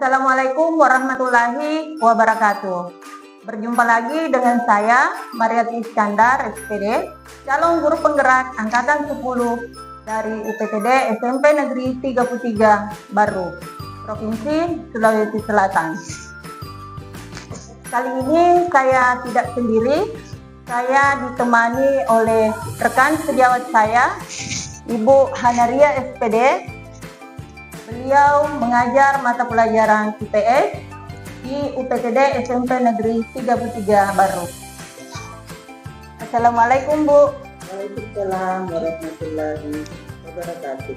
Assalamualaikum warahmatullahi wabarakatuh. Berjumpa lagi dengan saya, Mariati Iskandar, SPD, calon guru penggerak Angkatan 10 dari UPTD SMP Negeri 33 Baru, Provinsi Sulawesi Selatan. Kali ini saya tidak sendiri, saya ditemani oleh rekan sejawat saya, Ibu Hanaria SPD. Beliau mengajar mata pelajaran IPS di UPTD SMP Negeri 33 Baru. Assalamualaikum, Bu. Waalaikumsalam warahmatullahi wabarakatuh.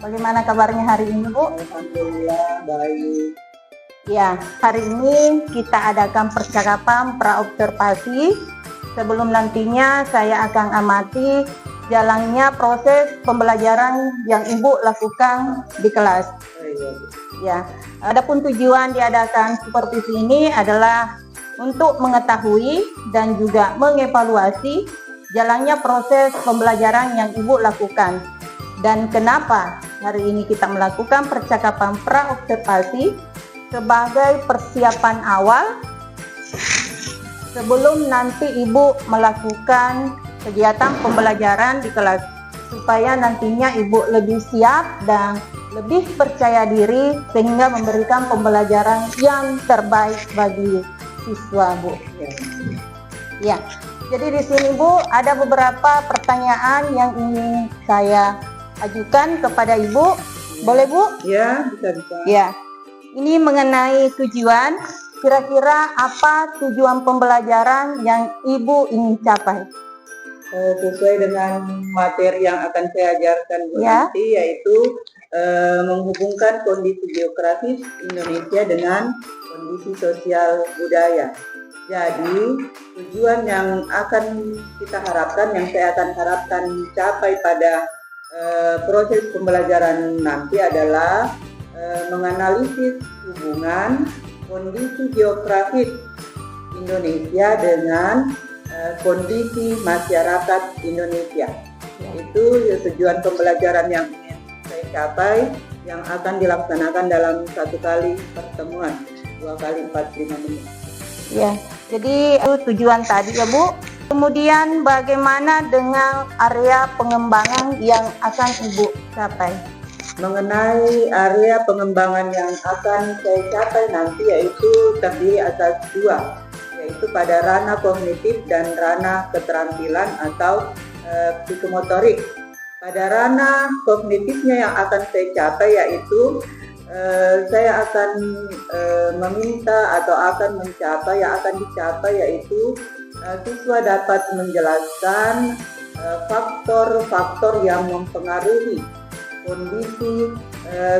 Bagaimana kabarnya hari ini, Bu? Alhamdulillah baik. Ya, hari ini kita adakan percakapan praobservasi. Sebelum nantinya saya akan amati jalannya proses pembelajaran yang Ibu lakukan di kelas. Ya, adapun tujuan diadakan supervisi ini adalah untuk mengetahui dan juga mengevaluasi jalannya proses pembelajaran yang Ibu lakukan. Dan kenapa hari ini kita melakukan percakapan praobservasi sebagai persiapan awal sebelum nanti Ibu melakukan kegiatan pembelajaran di kelas, supaya nantinya Ibu lebih siap dan lebih percaya diri sehingga memberikan pembelajaran yang terbaik bagi siswa, Bu. Ya, jadi di sini, Bu, ada beberapa pertanyaan yang ingin saya ajukan kepada Ibu. Boleh, Bu? Ya, bisa. Ya, ini mengenai tujuan. Kira-kira apa tujuan pembelajaran yang Ibu ingin capai? Sesuai dengan materi yang akan saya ajarkan nanti, yaitu menghubungkan kondisi geografis Indonesia dengan kondisi sosial budaya. Jadi tujuan yang akan kita harapkan, yang saya akan harapkan capai pada proses pembelajaran nanti adalah menganalisis hubungan kondisi geografis Indonesia dengan kondisi masyarakat Indonesia. Itu tujuan pembelajaran yang ingin saya capai, yang akan dilaksanakan dalam 1 kali pertemuan 2 kali 45 menit. Ya, jadi itu tujuan tadi ya, Bu. Kemudian bagaimana dengan area pengembangan yang akan Ibu capai? Mengenai area pengembangan yang akan saya capai nanti, yaitu terdiri atas 2, yaitu pada ranah kognitif dan ranah keterampilan atau psikomotorik. Pada ranah kognitifnya yang akan saya capai, yaitu saya akan meminta atau akan mencapai, yang akan dicapai yaitu siswa dapat menjelaskan faktor-faktor yang mempengaruhi kondisi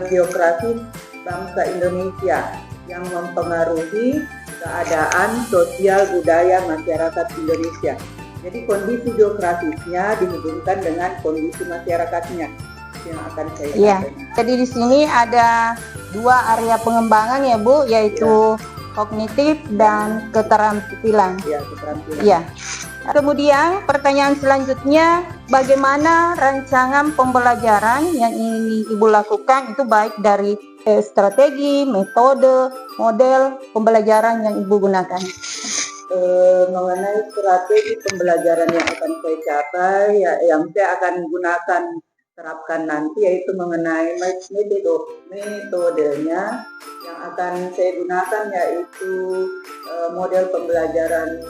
geografis bangsa Indonesia, yang mempengaruhi keadaan sosial budaya masyarakat Indonesia. Jadi kondisi geografisnya dihubungkan dengan kondisi masyarakatnya yang akan saya sampaikan. Jadi di sini ada 2 area pengembangan ya, Bu, yaitu kognitif dan keterampilan. Ya, keterampilan. Ya. Kemudian pertanyaan selanjutnya, bagaimana rancangan pembelajaran yang ingin Ibu lakukan itu baik dari strategi, metode, model pembelajaran yang Ibu gunakan? Mengenai strategi pembelajaran yang akan saya capai, yang saya akan gunakan terapkan nanti, yaitu mengenai metodenya yang akan saya gunakan, yaitu model pembelajaran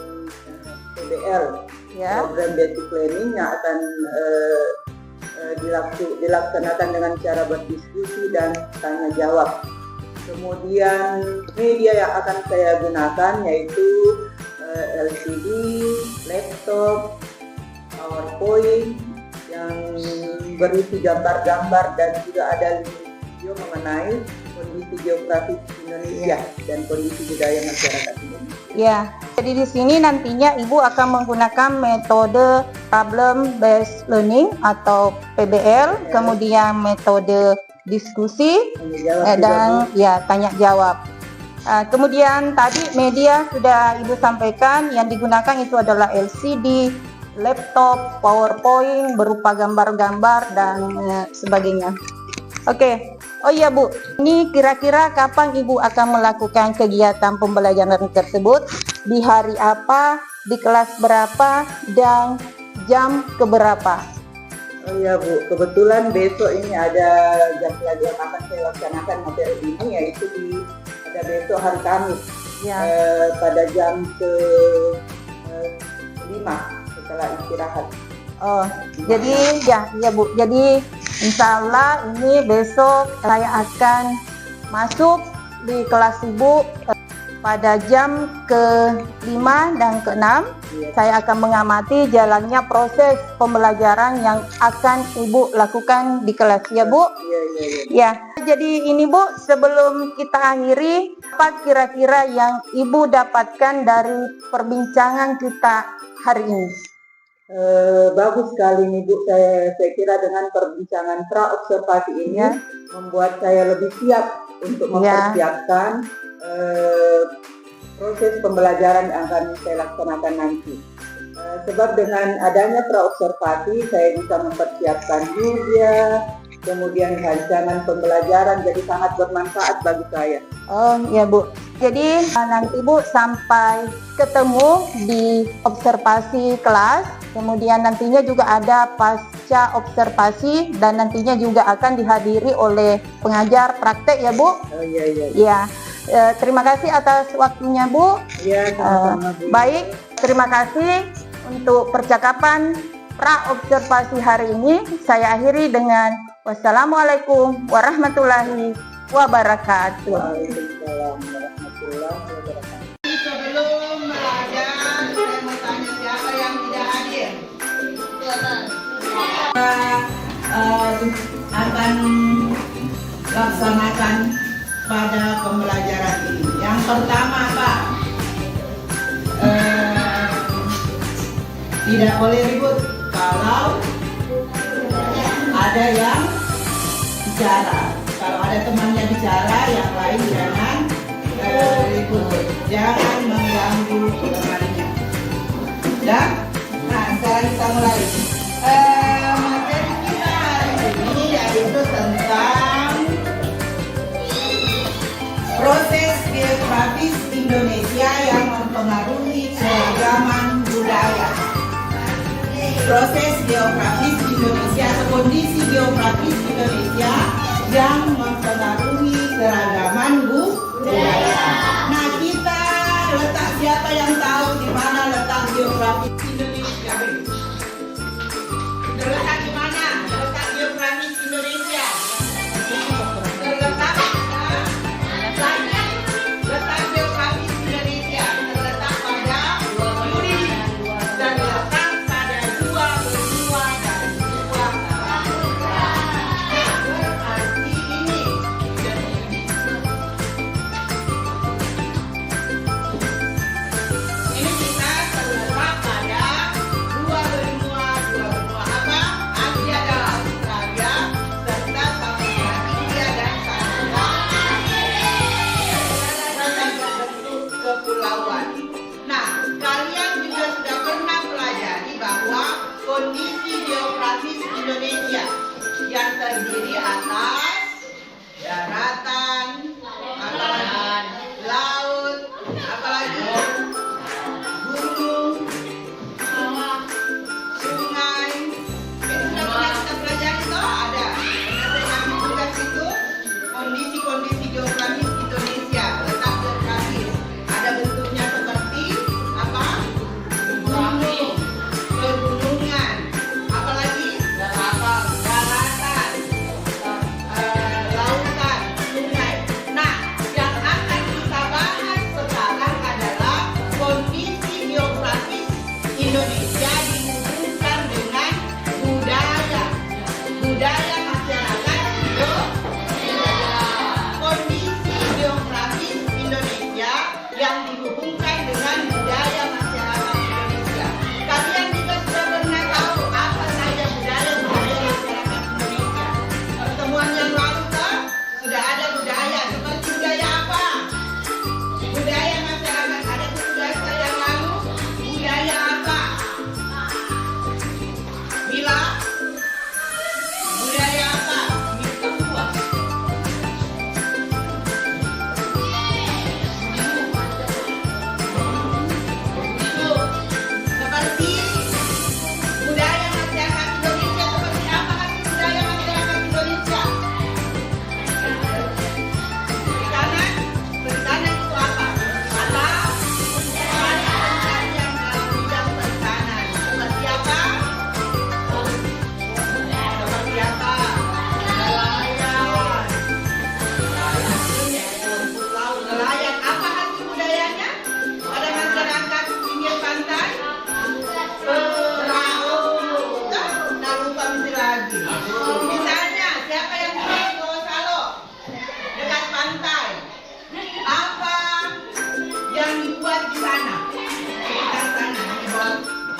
PBL, program basic learning, yang akan dilaksanakan dengan cara berdiskusi dan tanya jawab. Kemudian media yang akan saya gunakan yaitu LCD, laptop, PowerPoint yang berisi gambar-gambar, dan juga ada video mengenai kondisi geografis Indonesia dan kondisi budaya masyarakat Indonesia. Ya, jadi di sini nantinya Ibu akan menggunakan metode problem based learning atau PBL, kemudian metode diskusi dan tanya jawab. Kemudian tadi media sudah Ibu sampaikan, yang digunakan itu adalah LCD, laptop, PowerPoint berupa gambar-gambar dan sebagainya. Oke. Oh iya Bu, ini kira-kira kapan Ibu akan melakukan kegiatan pembelajaran tersebut? Di hari apa, di kelas berapa, dan jam keberapa? Oh iya Bu, kebetulan besok ini ada jam pelajaran akan saya laksanakan materi ini, yaitu ada besok hari Kamis Ya. pada jam ke 5 setelah istirahat. Oh, jadi ya Bu. Jadi insya Allah ini besok saya akan masuk di kelas Ibu pada jam ke-5 dan ke-6. Iya. Saya akan mengamati jalannya proses pembelajaran yang akan Ibu lakukan di kelas ya Bu. Iya. Ya, jadi ini Bu, sebelum kita akhiri, apa kira-kira yang Ibu dapatkan dari perbincangan kita hari ini? Bagus sekali nih Bu, saya kira dengan perbincangan pra-observasi ini Ya. membuat saya lebih siap untuk mempersiapkan proses pembelajaran yang akan saya laksanakan nanti. Sebab dengan adanya pra-observasi saya bisa mempersiapkan juga, kemudian rancangan pembelajaran jadi sangat bermanfaat bagi saya. Oh iya Bu, jadi nanti Bu sampai ketemu di observasi kelas, kemudian nantinya juga ada pasca observasi dan nantinya juga akan dihadiri oleh pengajar praktek ya Bu. Oh iya. Ya, terima kasih atas waktunya Bu. Iya, sama-sama Bu. Baik, terima kasih untuk percakapan pra-observasi hari ini. Saya akhiri dengan wassalamualaikum warahmatullahi wabarakatuh. Waalaikumsalam warahmatullahi wabarakatuh. Sebelum belajar, saya mau tanya siapa yang tidak hadir. Akan laksanakan pada pembelajaran ini. Yang pertama Pak, tidak boleh ribut kalau ada yang bicara. Kalau ada temannya bicara, yang lain jangan ribut, jangan mengganggu temannya. Dan, sekarang kita mulai. Materi kita hari ini yaitu tentang proses geografis Indonesia yang mempengaruhi keragaman budaya. Proses geografis Indonesia atau kondisi geografis Indonesia yang mempengaruhi keragaman budaya. Nah, kita letak siapa yang tahu di mana letak geografis Indonesia? Terletak di mana? Letak geografis Indonesia. Terletak letak geografis Indonesia terletak pada Yuri dan letak pada dua benua dan dua samudra. Berarti ini kita terletak pada dua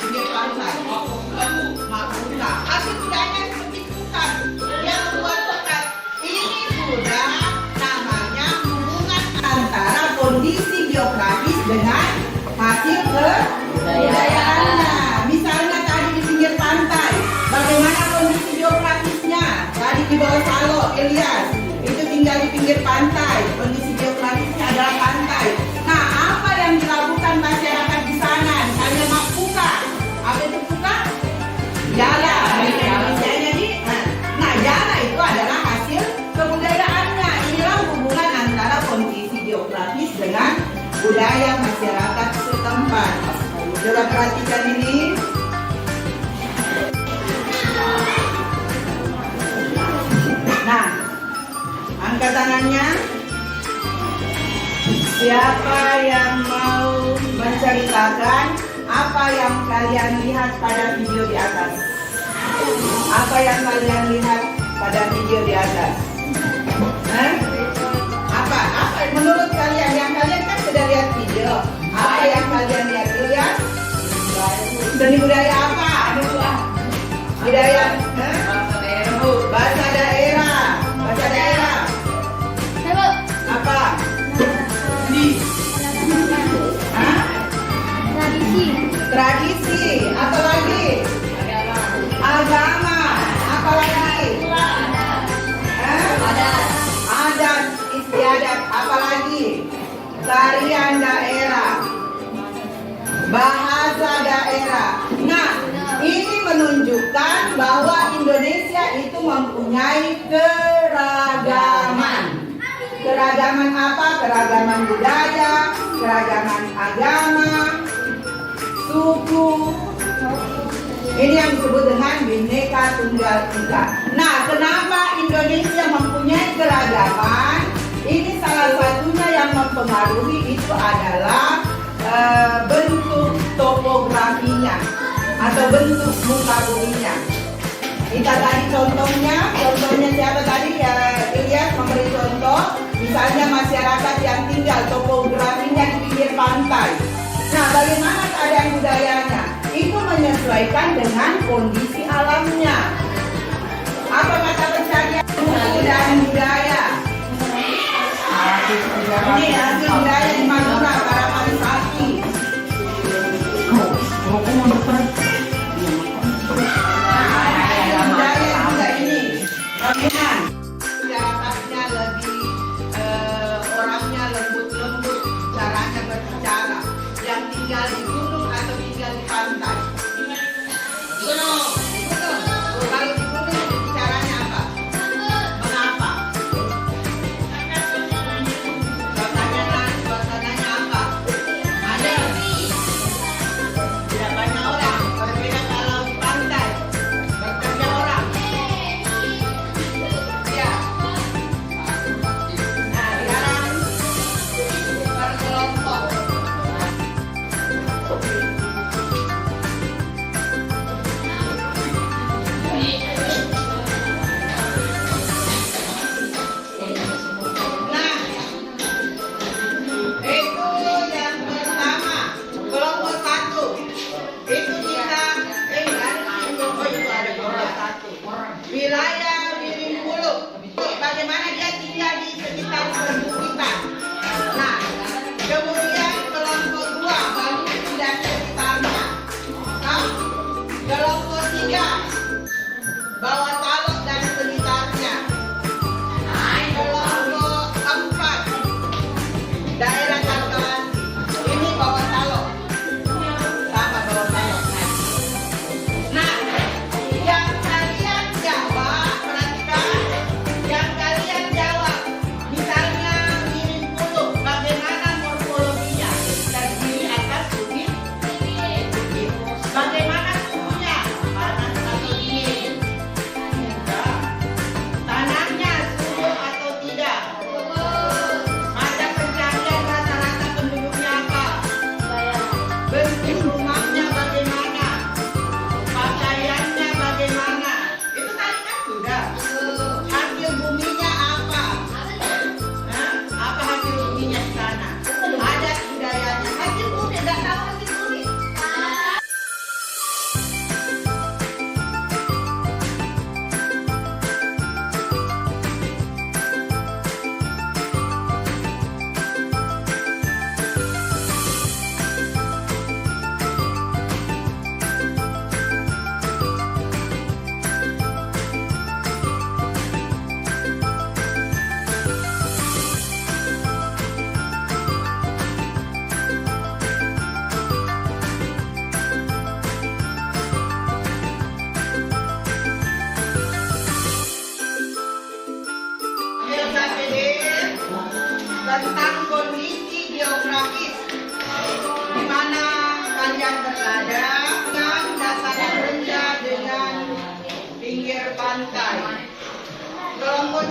pinggir pantai. Makuka. Hasil budayanya seperti bukan. Yang membuat pekat. Ini sudah namanya hubungan antara kondisi geografis dengan hasil kebudayaannya. Misalnya tadi di pinggir pantai, bagaimana kondisi geografisnya? Tadi di bawah Salo, Ilyas, itu tinggal di pinggir pantai. Kondisi geografisnya adalah pantai. Nah, apa yang dilakukan masyarakat di sana? Misalnya Makuka. Apa itu Puka? Jala. Nah, jala itu adalah hasil kebudayaannya. Inilah hubungan antara kondisi geografis dengan budaya masyarakat setempat. Coba perhatikan ini. Nah, angkat tangannya. Siapa yang mau menceritakan apa yang kalian lihat pada video di atas? Apa yang kalian lihat pada video di atas? Apa menurut kalian? Yang kalian kan sudah lihat video. Apa yang kalian lihat? Lihat? Seni budaya apa? Budaya bahasa daerah. Bahasa daerah. Apa? Tradisi. Apa lagi? Agama. Apa lagi? Adat istiadat. Apa lagi? Tarian daerah. Bahasa daerah. Nah, ini menunjukkan bahwa Indonesia itu mempunyai keragaman. Keragaman apa? Keragaman budaya, keragaman agama, suku. Ini yang disebut dengan Bhinneka Tunggal Ika. Nah, kenapa Indonesia mempunyai keragaman? Ini salah satunya yang mempengaruhi itu adalah bentuk topografinya atau bentuk muka buminya. Kita tadi contohnya siapa tadi ya? Ilyas memberi contoh. Misalnya masyarakat yang tinggal topografinya di pinggir pantai. Nah, bagaimana keadaan budayanya? Itu menyesuaikan dengan kondisi alamnya. Apa kata pencarian buku dan budaya? Ini hasil budaya di Madura para Parisaki. Budaya juga ini. Bagaimana? Masyarakatnya lebih orangnya lembut-lembut, caranya berbicara. Yang tinggal di gunung atau tinggal di pantai? Gunung. Kalau di gunung bicaranya apa? Mengapa? Suasananya apa? Ada. Tidak banyak orang. Berbeda kalau di pantai. Bekerja orang. Ya. Nah, sekarang berkelompok. Nah, itu yang pertama, kelompok satu. Itu kita, itu ada kelompok satu. Wilayah Wiring Buluk. Bagaimana dia tinggal di sekitar perbukitan. Nah, kemudian kelompok dua, Banyuwangi dan sekitarnya. Nah, kelompok tiga, Bawah Salok dan sekitarnya. Kelompok empat, daerah Kalkalasi. Ini Bawah Salok. Sama Bawah Salok. Nah, yang kalian jawab, perhatikan. Yang kalian jawab, misalnya Wiring Buluk, bagaimana morfologinya? Terdiri atas bukit. Bagaimana suhunya? Panas atau dingin?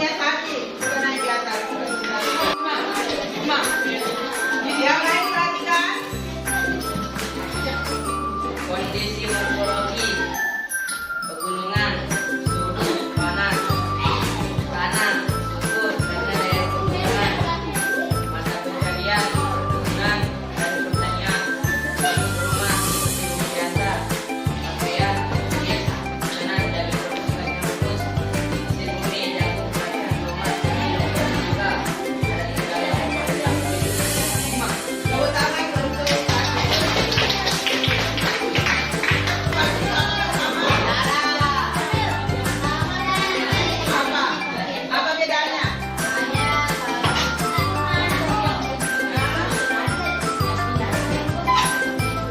Orangnya sakit, sudah naik di atas. Yang lain perhatikan. Kondisi morfologi pegunungan, suhu panas, tanah, subur, dan daya pegunungan, masa pencarian, pegunungan, dan pertanian, rumah, seperti biasa, pakaian, kulit, makanan, dari perpustakaan kampus, mesin bumi, jagung, kacang, tomat, kilo, juga, ada di dalam Tepuk tangan untuk apa bedanya?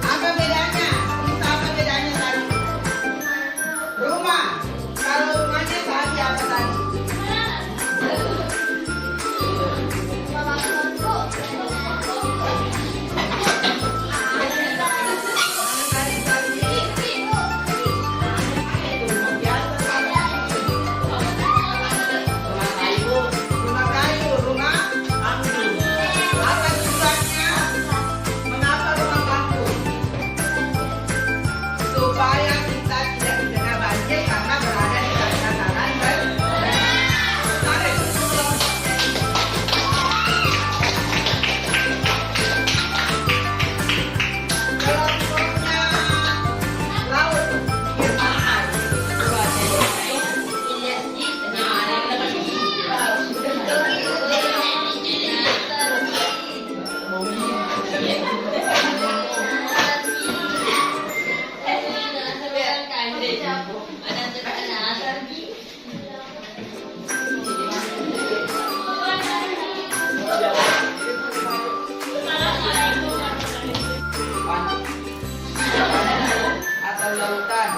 Apa bedanya? Bisa apa bedanya tadi? Rumah. Kalau rumahnya tadi apa tadi? rumah kayu, Rumah kayu, rumah bambu. apa tujuannya? Mengapa rumah bambu? Supaya kita tidak terkena banjir karena berada di dataran tarik. Kalau rumahnya laut, gimana? Atau lautan,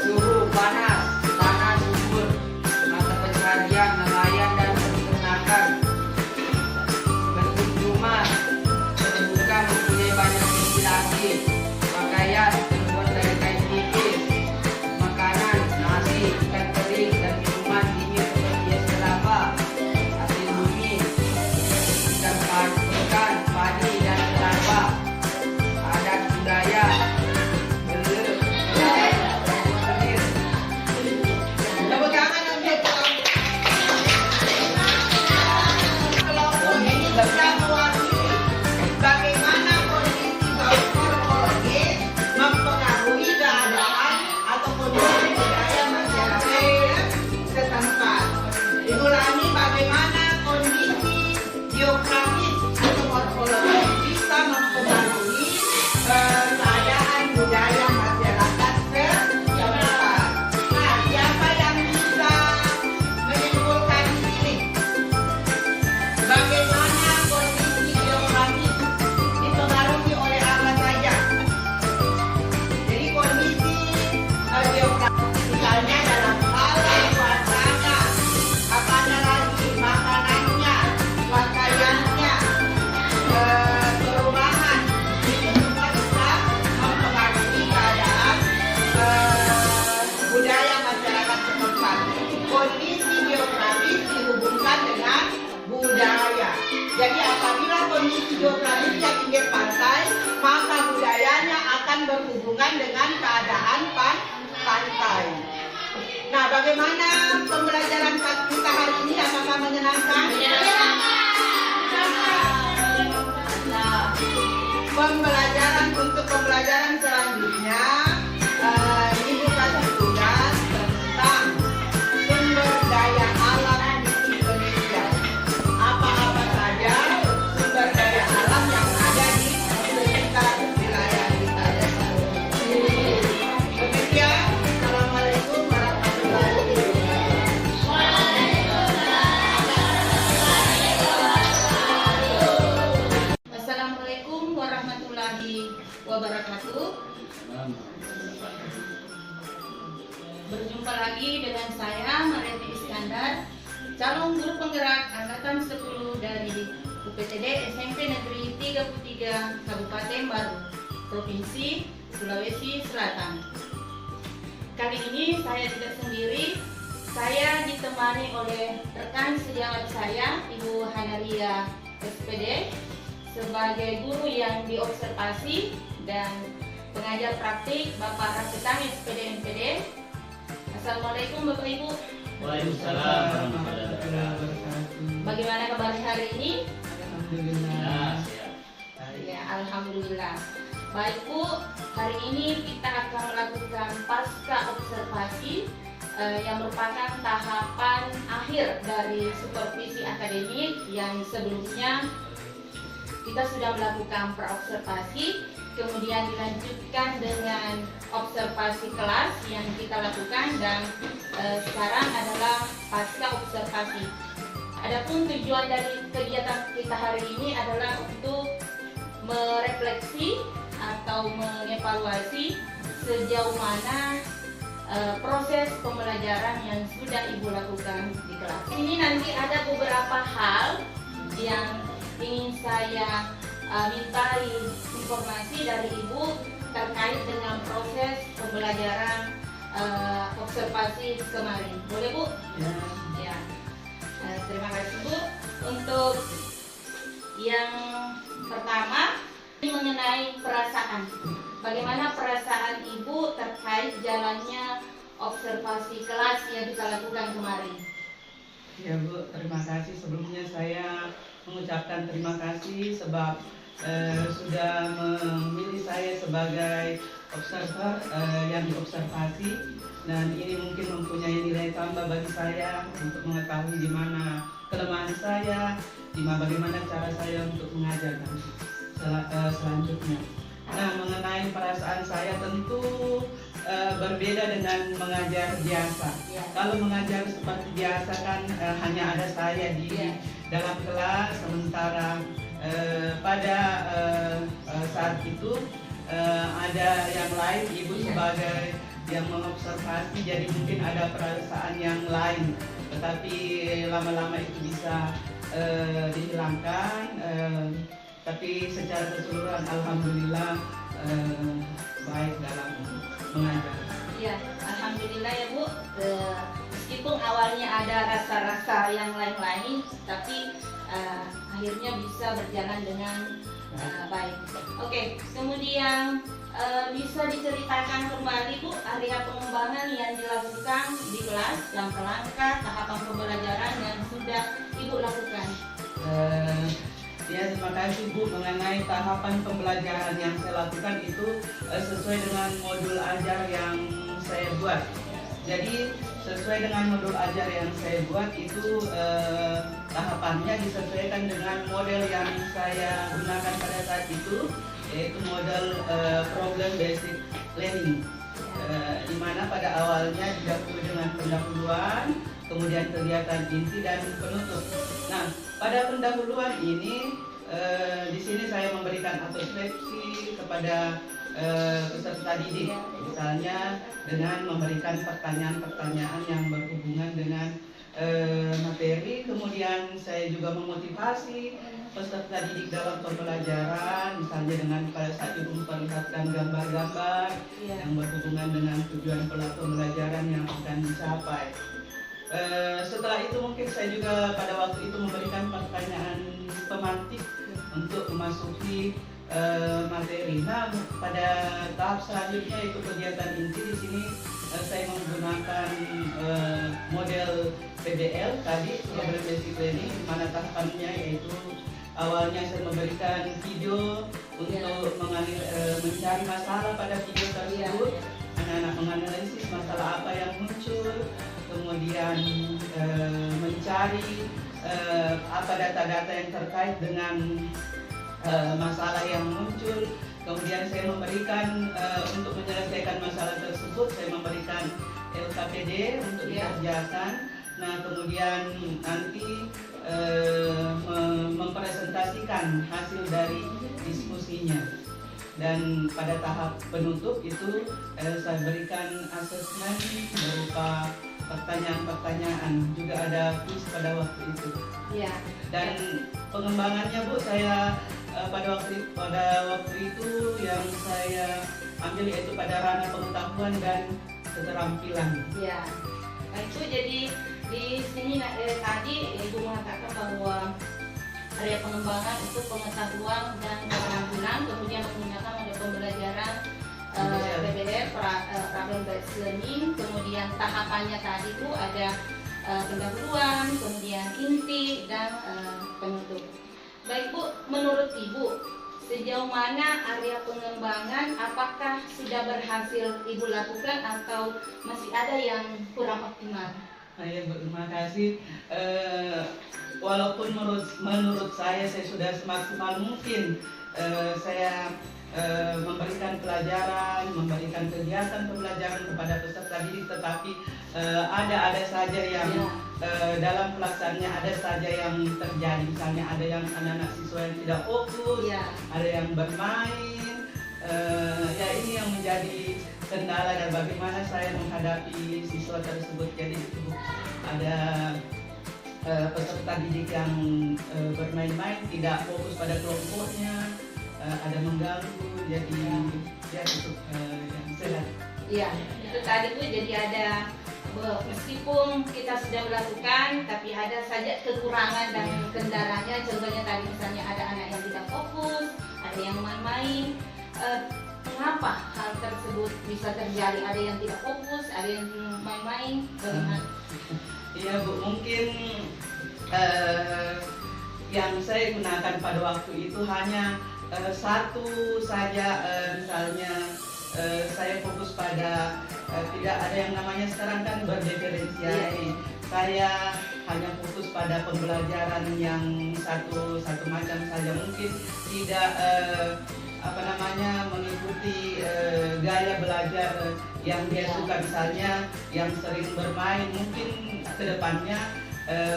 suhu panas, tanah subur, mata pencarian, nelayan dan peternakan, bentuk rumah terbuka mempunyai banyak ventilasi, pakaian terbuat dari kain tipis, makanan, nasi, ikan kering dan minuman dingin seperti es kelapa, hasil bumi, ikan, padi dan kelapa, adat budaya, Tepuk tangan untuk kelompok ini bisa mewakili bagaimana kondisi morfologis mempengaruhi keadaan atau kondisi budaya masyarakat setempat. Diulangi bagaimana kondisi geografis atau morfologis bisa mempengaruhi keadaan budaya masyarakat setempat. Nah, siapa yang bisa menyimpulkan di sini? Bagaimana kondisi geografis dipengaruhi oleh apa saja? Jadi kondisi geografis misalnya dalam hal suasana, apanya lagi, makanannya, pakaiannya, perumahan, itu semua bisa mempengaruhi keadaan budaya masyarakat setempat. Kondisi geografis dihubungkan dengan budaya. Jadi apabila kondisi geografisnya pinggir pantai, maka budayanya akan berhubungan dengan keadaan pantai. Nah, bagaimana pembelajaran kita hari ini? Apakah menyenangkan? Untuk pembelajaran selanjutnya, Ibu kasih tugas tentang sumber daya alam di Indonesia. Apa-apa saja sumber daya alam yang ada di sekitar wilayah kita. Demikian, Assalamualaikum warahmatullahi wabarakatuh. Assalamualaikum warahmatullahi wabarakatuh. Berjumpa lagi dengan saya Mariati Iskandar, calon guru penggerak angkatan 10 dari UPTD SMP Negeri 33 Kabupaten Baru, Provinsi Sulawesi Selatan. Kali ini saya tidak sendiri, Saya ditemani oleh rekan sejawat saya, Ibu Hanaria SPD, sebagai guru yang diobservasi, dan pengajar praktik Bapak Rasetan SPD MPD. Assalamualaikum Bapak Ibu. Waalaikumsalam warahmatullahi wabarakatuh. Bagaimana kabar hari ini? Alhamdulillah. Ya, alhamdulillah. Baik Bu, hari ini kita akan melakukan pasca observasi yang merupakan tahapan akhir dari supervisi akademik yang sebelumnya kita sudah melakukan praobservasi, kemudian dilanjutkan dengan observasi kelas yang kita lakukan, dan sekarang adalah pasca observasi. Adapun tujuan dari kegiatan kita hari ini adalah untuk merefleksi atau mengevaluasi sejauh mana proses pembelajaran yang sudah Ibu lakukan di kelas. Ini nanti ada beberapa hal yang ingin saya mintai informasi dari Ibu terkait dengan proses pembelajaran observasi kemarin. Boleh Bu? Ya. Terima kasih Bu. Untuk yang pertama, ini mengenai perasaan. Bagaimana perasaan Ibu terkait jalannya observasi kelas yang kita lakukan kemarin? Ya Bu, terima kasih. Sebelumnya saya mengucapkan terima kasih sebab sudah memilih saya sebagai observer yang diobservasi, dan ini mungkin mempunyai nilai tambah bagi saya untuk mengetahui di mana kelemahan saya, bagaimana cara saya untuk mengajar nanti selanjutnya. Nah, mengenai perasaan saya tentu berbeda dengan mengajar biasa. Ya. Kalau mengajar seperti biasa kan hanya ada saya di dalam kelas, sementara pada saat itu ada yang lain, Ibu sebagai yang mengobservasi, jadi mungkin ada perasaan yang lain, tetapi lama-lama itu bisa dihilangkan. Tapi secara keseluruhan alhamdulillah baik dalam mengajar. Ya, alhamdulillah ya Bu. Meskipun awalnya ada rasa-rasa yang lain-lain, tapi akhirnya bisa berjalan dengan baik. Oke, kemudian bisa diceritakan kembali Bu area pengembangan yang dilakukan di kelas, langkah-langkah tahapan pembelajaran yang sudah Ibu lakukan. Ya, terima kasih Bu. Mengenai tahapan pembelajaran yang saya lakukan itu sesuai dengan modul ajar yang saya buat. Jadi sesuai dengan modul ajar yang saya buat itu tahapannya disesuaikan dengan model yang saya gunakan pada saat itu, yaitu model problem basic learning, di mana pada awalnya didahului dengan pendahuluan, kemudian kegiatan inti dan penutup. Nah, pada pendahuluan ini di sini saya memberikan introspeksi kepada peserta didik, misalnya dengan memberikan pertanyaan-pertanyaan yang berhubungan dengan materi. Kemudian saya juga memotivasi peserta didik dalam pembelajaran, misalnya dengan pada saat itu memperlihatkan gambar-gambar yang berhubungan dengan tujuan pembelajaran yang akan dicapai. Setelah itu mungkin saya juga pada waktu itu memberikan pertanyaan pemantik untuk memasuki materi. Nah, pada tahap selanjutnya itu kegiatan inti. Di sini saya menggunakan model PBL tadi, problem basic learning, di mana tahapannya yaitu awalnya saya memberikan video untuk mencari masalah pada video tersebut. Anak-anak menganalisis masalah apa yang muncul, kemudian mencari apa data-data yang terkait dengan masalah yang muncul. Kemudian saya memberikan untuk menyelesaikan masalah tersebut, saya memberikan LKPD untuk dikerjakan. Nah, kemudian nanti mempresentasikan hasil dari diskusinya. Dan pada tahap penutup itu saya berikan asesmen berupa pertanyaan-pertanyaan, juga ada quiz pada waktu itu. Ya. Dan pengembangannya Bu, saya pada waktu itu yang saya ambil yaitu pada ranah pengetahuan dan keterampilan. Ya. Nah itu jadi di sini tadi Ibu mengatakan bahwa area pengembangan itu pengetahuan dan keterampilan, kemudian menggunakan model pembelajaran PBL, problem based learning, kemudian tahapannya tadi itu ada pendahuluan, kemudian inti dan penutup. Baik Bu, menurut Ibu sejauh mana area pengembangan, apakah sudah berhasil Ibu lakukan atau masih ada yang kurang optimal? Ya, Bu, terima kasih. Walaupun menurut saya sudah semaksimal mungkin saya memberikan pelajaran, memberikan kegiatan pembelajaran kepada peserta didik, tetapi ada saja yang dalam pelaksanaannya ada saja yang terjadi. Misalnya ada yang anak-anak siswa yang tidak fokus, ada yang bermain. Ya ini yang menjadi kendala dan bagaimana saya menghadapi siswa tersebut. Jadi ada peserta didik yang bermain-main, tidak fokus pada kelompoknya, ada mengganggu, jadi ya itu yang saya. Iya, itu tadi Bu, jadi ada meskipun kita sudah melakukan, tapi ada saja kekurangan dan kendalanya. Contohnya tadi misalnya ada anak yang tidak fokus, ada yang main-main. Mengapa hal tersebut bisa terjadi? Ada yang tidak fokus, ada yang main-main. Bagaimana? Iya Bu, mungkin yang saya gunakan pada waktu itu hanya satu saja, misalnya saya fokus pada tidak ada yang namanya sekarang kan berdiferensiasi. Saya hanya fokus pada pembelajaran yang satu macam saja, mungkin tidak mengikuti gaya belajar yang dia suka. Misalnya yang sering bermain, mungkin kedepannya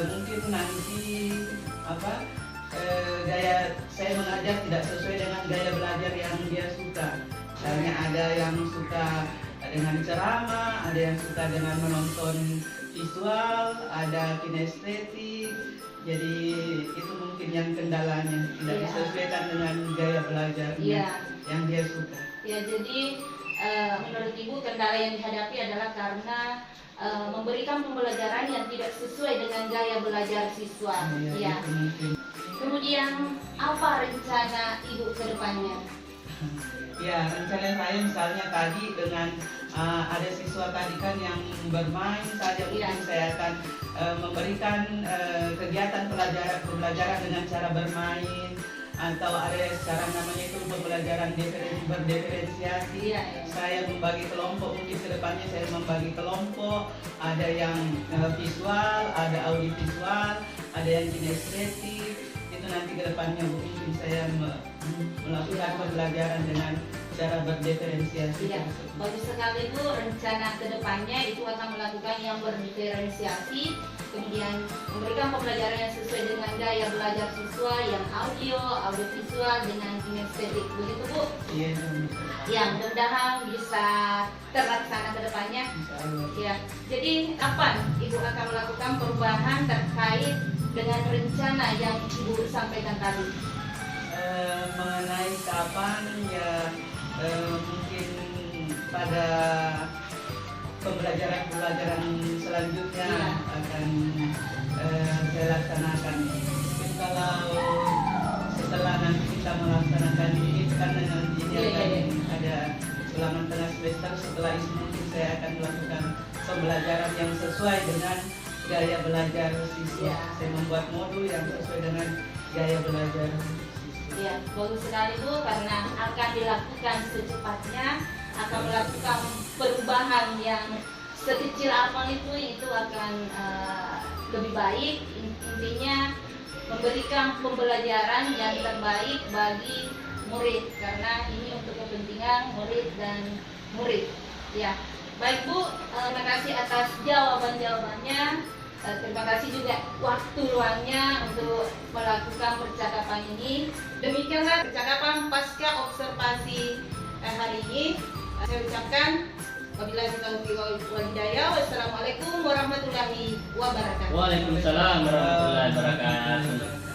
mungkin nanti gaya saya mengajar tidak sesuai dengan gaya belajar yang dia suka. Misalnya ada yang suka dengan ceramah, ada yang suka dengan menonton visual, ada kinestetik. Jadi itu mungkin yang kendalanya, tidak disesuaikan dengan gaya belajarnya yang dia suka. Ya, jadi menurut Ibu kendala yang dihadapi adalah karena memberikan pembelajaran yang tidak sesuai dengan gaya belajar siswa. Ya. Kemudian apa rencana Ibu ke depannya? Ya, rencana saya misalnya tadi dengan ada siswa tadi kan yang bermain saja, mungkin saya akan memberikan kegiatan pembelajaran dengan cara bermain, atau ada sekarang namanya itu pembelajaran berdiferensiasi. Saya membagi kelompok, mungkin kedepannya saya membagi kelompok, ada yang visual, ada audiovisual, ada yang kinestetik. Itu nanti kedepannya mungkin saya melakukan pembelajaran dengan cara berdiferensiasi. Bagus sekali Bu, rencana kedepannya itu akan melakukan yang berdiferensiasi, kemudian memberikan pembelajaran yang sesuai dengan gaya belajar siswa, yang audiovisual dengan kinestetik, begitu Bu? Iya. Ya, mudah-mudahan bisa terlaksana kedepannya. Ya, jadi kapan Ibu akan melakukan perubahan terkait dengan rencana yang Ibu sampaikan tadi? Mengenai kapan ya mungkin pada pembelajaran selanjutnya akan saya laksanakan. Mungkin kalau setelah nanti kita melaksanakan ini karena nanti ini akan ada ulangan tengah semester, setelah itu mungkin saya akan melakukan pembelajaran yang sesuai dengan gaya belajar siswa. Saya membuat modul yang sesuai dengan gaya belajar siswa. Ya, bagus sekali Bu, karena akan dilakukan secepatnya, akan melakukan perubahan yang sekecil apa itu akan lebih baik. Intinya memberikan pembelajaran yang terbaik bagi murid, karena ini untuk kepentingan murid dan murid. Ya, baik Bu, terima kasih atas jawabannya. Terima kasih juga waktu luangnya untuk melakukan percakapan ini. Demikianlah percakapan pasca observasi hari ini. Saya ucapkan wabillahi taufiq wal hidayah. Wassalamualaikum warahmatullahi wabarakatuh. Waalaikumsalam warahmatullahi wabarakatuh.